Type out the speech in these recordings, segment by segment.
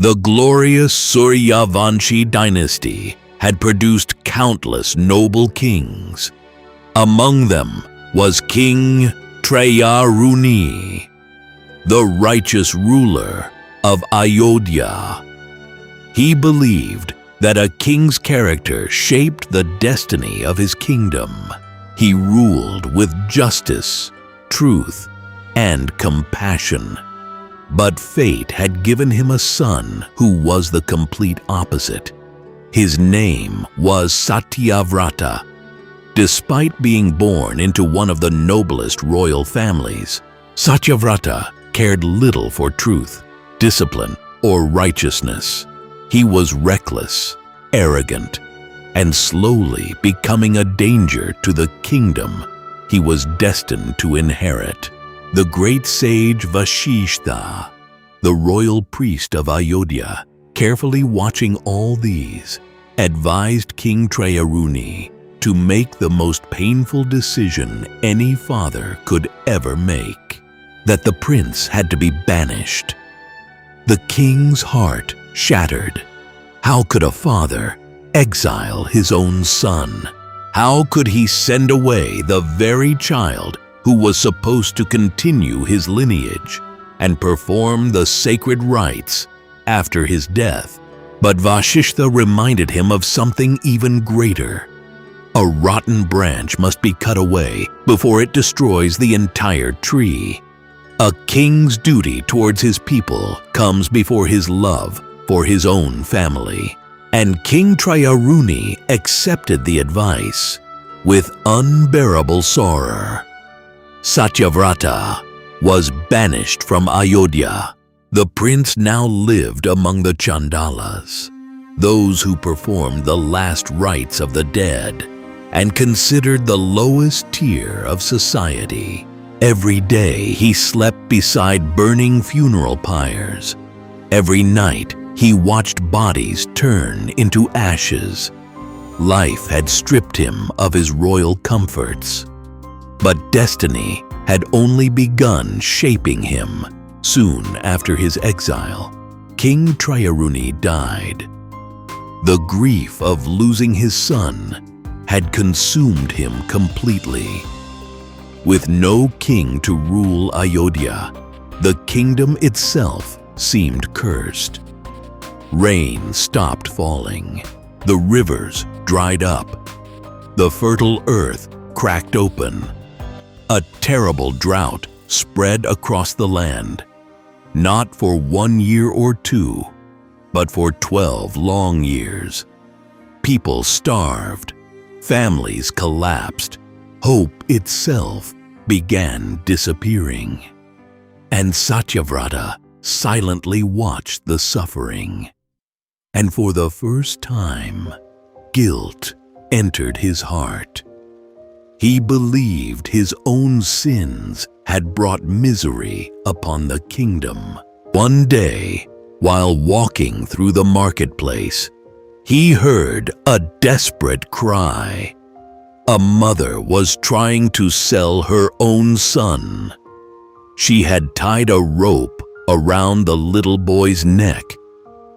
The glorious Suryavansha dynasty had produced countless noble kings. Among them was King Trayaruni, the righteous ruler of Ayodhya. He believed that a king's character shaped the destiny of his kingdom. He ruled with justice, truth, and compassion. But fate had given him a son who was the complete opposite. His name was Satyavrata. Despite being born into one of the noblest royal families, Satyavrata cared little for truth, discipline, or righteousness. He was reckless, arrogant, and slowly becoming a danger to the kingdom he was destined to inherit. The great sage Vashishtha, the royal priest of Ayodhya, carefully watching all these, advised King Trayaruni to make the most painful decision any father could ever make, that the prince had to be banished. The king's heart shattered. How could a father exile his own son? How could he send away the very child who was supposed to continue his lineage and perform the sacred rites after his death? But Vashishtha reminded him of something even greater. A rotten branch must be cut away before it destroys the entire tree. A king's duty towards his people comes before his love for his own family. And King Trayaruni accepted the advice with unbearable sorrow. Satyavrata was banished from Ayodhya. The prince now lived among the Chandalas, those who performed the last rites of the dead and considered the lowest tier of society. Every day he slept beside burning funeral pyres. Every night he watched bodies turn into ashes. Life had stripped him of his royal comforts. But destiny had only begun shaping him. Soon after his exile, King Trayaruni died. The grief of losing his son had consumed him completely. With no king to rule Ayodhya, the kingdom itself seemed cursed. Rain stopped falling. The rivers dried up. The fertile earth cracked open. A terrible drought spread across the land, not for 1 year or 2, but for 12 long years. People starved. Families collapsed. Hope itself began disappearing. And Satyavrata silently watched the suffering. And for the first time, guilt entered his heart. He believed his own sins had brought misery upon the kingdom. One day, while walking through the marketplace, he heard a desperate cry. A mother was trying to sell her own son. She had tied a rope around the little boy's neck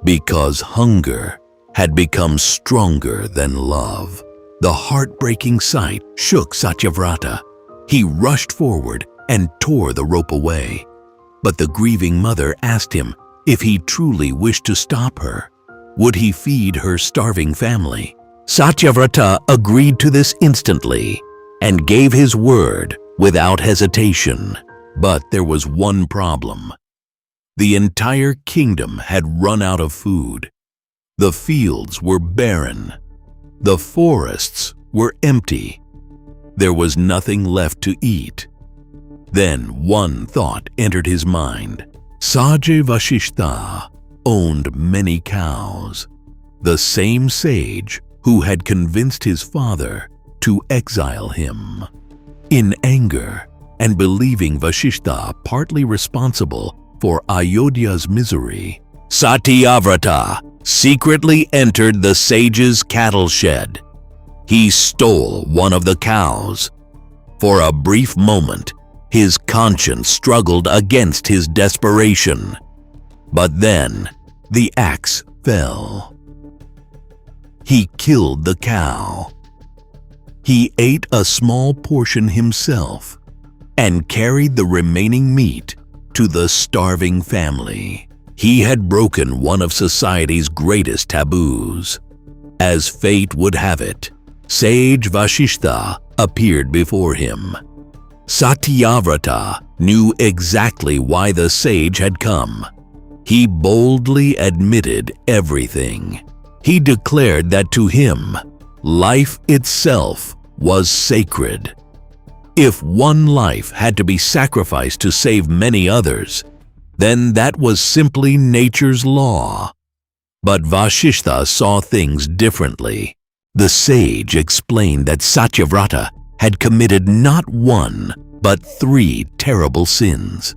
because hunger had become stronger than love. The heartbreaking sight shook Satyavrata. He rushed forward and tore the rope away. But the grieving mother asked him if he truly wished to stop her. Would he feed her starving family? Satyavrata agreed to this instantly and gave his word without hesitation. But there was one problem. The entire kingdom had run out of food. The fields were barren. The forests were empty. There was nothing left to eat. Then one thought entered his mind. Sage Vashishtha owned many cows, the same sage who had convinced his father to exile him. In anger and believing Vashishtha partly responsible for Ayodhya's misery, Satyavrata secretly entered the sage's cattle shed. He stole one of the cows. For a brief moment, his conscience struggled against his desperation. But then, the axe fell. He killed the cow. He ate a small portion himself and carried the remaining meat to the starving family. He had broken one of society's greatest taboos. As fate would have it, Sage Vashishtha appeared before him. Satyavrata knew exactly why the sage had come. He boldly admitted everything. He declared that to him, life itself was sacred. If one life had to be sacrificed to save many others, then that was simply nature's law. But Vashishtha saw things differently. The sage explained that Satyavrata had committed not one, but 3 terrible sins.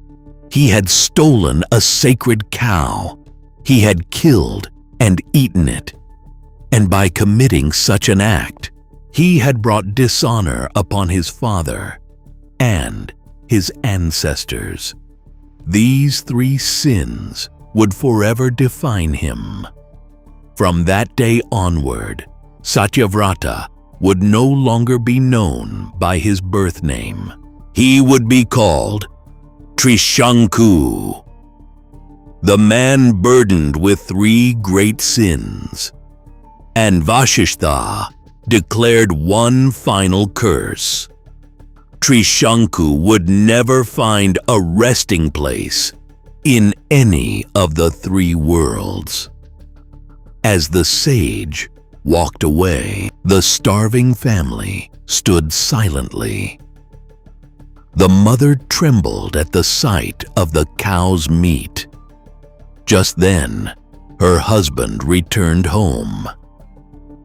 He had stolen a sacred cow. He had killed and eaten it. And by committing such an act, he had brought dishonor upon his father and his ancestors. These 3 sins would forever define him. From that day onward, Satyavrata would no longer be known by his birth name. He would be called Trishanku, the man burdened with 3 great sins. And Vashishtha declared one final curse. Trishanku would never find a resting place in any of the 3 worlds. As the sage walked away, the starving family stood silently. The mother trembled at the sight of the cow's meat. Just then, her husband returned home.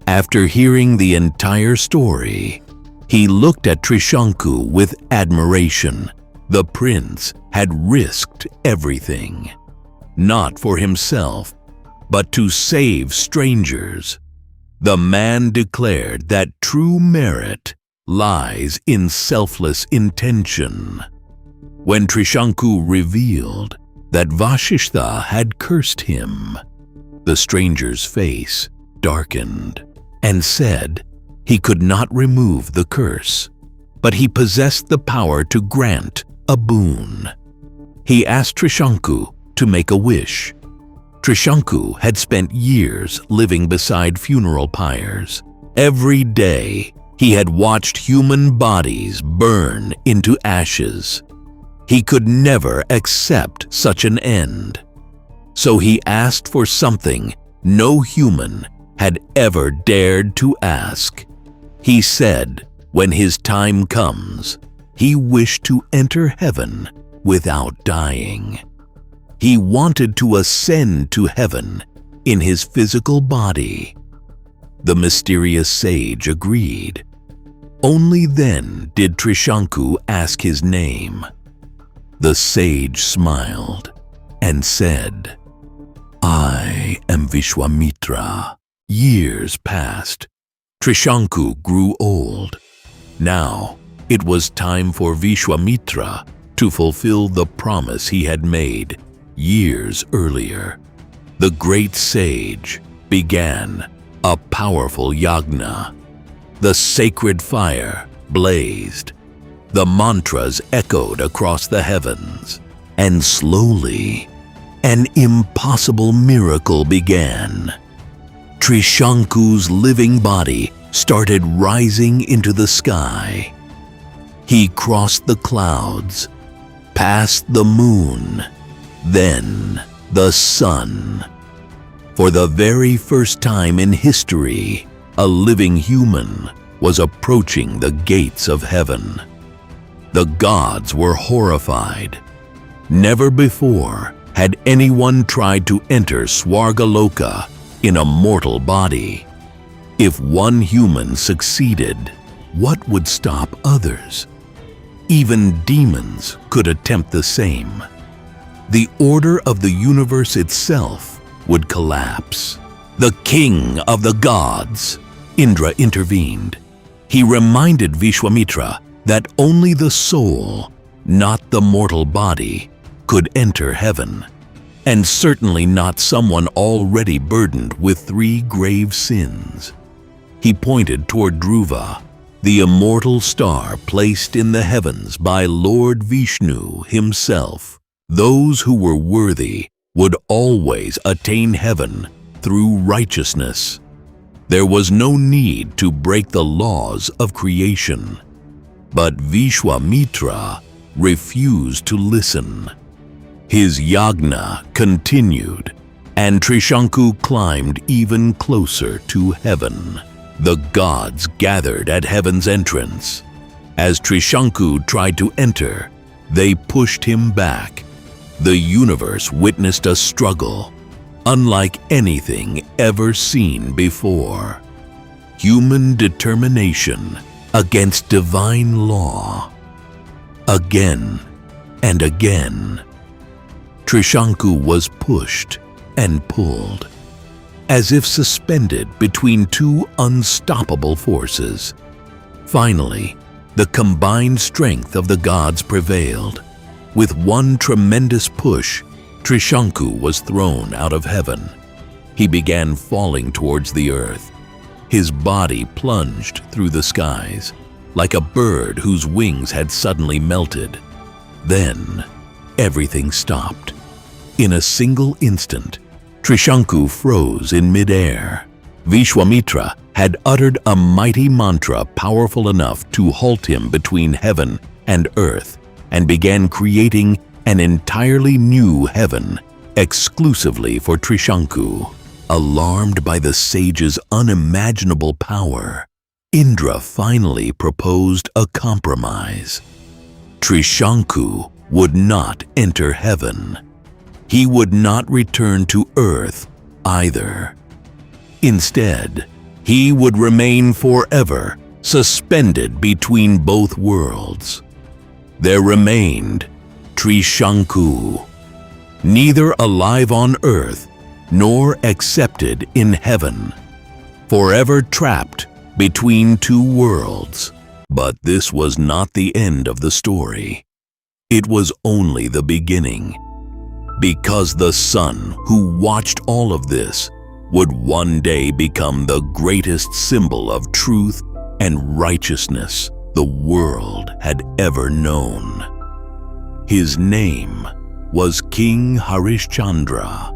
After hearing the entire story, he looked at Trishanku with admiration. The prince had risked everything, not for himself, but to save strangers. The man declared that true merit lies in selfless intention. When Trishanku revealed that Vashishtha had cursed him, the stranger's face darkened and said he could not remove the curse, but he possessed the power to grant a boon. He asked Trishanku to make a wish. Trishanku had spent years living beside funeral pyres. Every day, he had watched human bodies burn into ashes. He could never accept such an end. So he asked for something no human had ever dared to ask. He said when his time comes, he wished to enter heaven without dying. He wanted to ascend to heaven in his physical body. The mysterious sage agreed. Only then did Trishanku ask his name. The sage smiled and said, "I am Vishwamitra." Years passed. Trishanku grew old. Now it was time for Vishwamitra to fulfill the promise he had made years earlier. The great sage began a powerful yagna. The sacred fire blazed. The mantras echoed across the heavens. And slowly, an impossible miracle began. Trishanku's living body started rising into the sky. He crossed the clouds, past the moon, then the sun. For the very first time in history, a living human was approaching the gates of heaven. The gods were horrified. Never before had anyone tried to enter Swargaloka in a mortal body. If one human succeeded, what would stop others? Even demons could attempt the same. The order of the universe itself would collapse. The king of the gods, Indra, intervened. He reminded Vishwamitra that only the soul, not the mortal body, could enter heaven. and certainly not someone already burdened with 3 grave sins. He pointed toward Dhruva, the immortal star placed in the heavens by Lord Vishnu himself. Those who were worthy would always attain heaven through righteousness. There was no need to break the laws of creation. But Vishwamitra refused to listen. His yagna continued, and Trishanku climbed even closer to heaven. The gods gathered at heaven's entrance. As Trishanku tried to enter, they pushed him back. The universe witnessed a struggle, unlike anything ever seen before. Human determination against divine law. Again and again, Trishanku was pushed and pulled, as if suspended between 2 unstoppable forces. Finally, the combined strength of the gods prevailed. With one tremendous push, Trishanku was thrown out of heaven. He began falling towards the earth. His body plunged through the skies, like a bird whose wings had suddenly melted. Then, everything stopped. In a single instant, Trishanku froze in midair. Vishwamitra had uttered a mighty mantra powerful enough to halt him between heaven and earth, and began creating an entirely new heaven exclusively for Trishanku. Alarmed by the sage's unimaginable power, Indra finally proposed a compromise. Trishanku would not enter heaven. He would not return to earth either. Instead, he would remain forever suspended between both worlds. There remained Trishanku, neither alive on earth nor accepted in heaven, forever trapped between 2 worlds. But this was not the end of the story. It was only the beginning, because the son who watched all of this would one day become the greatest symbol of truth and righteousness the world had ever known. His name was King Harishchandra.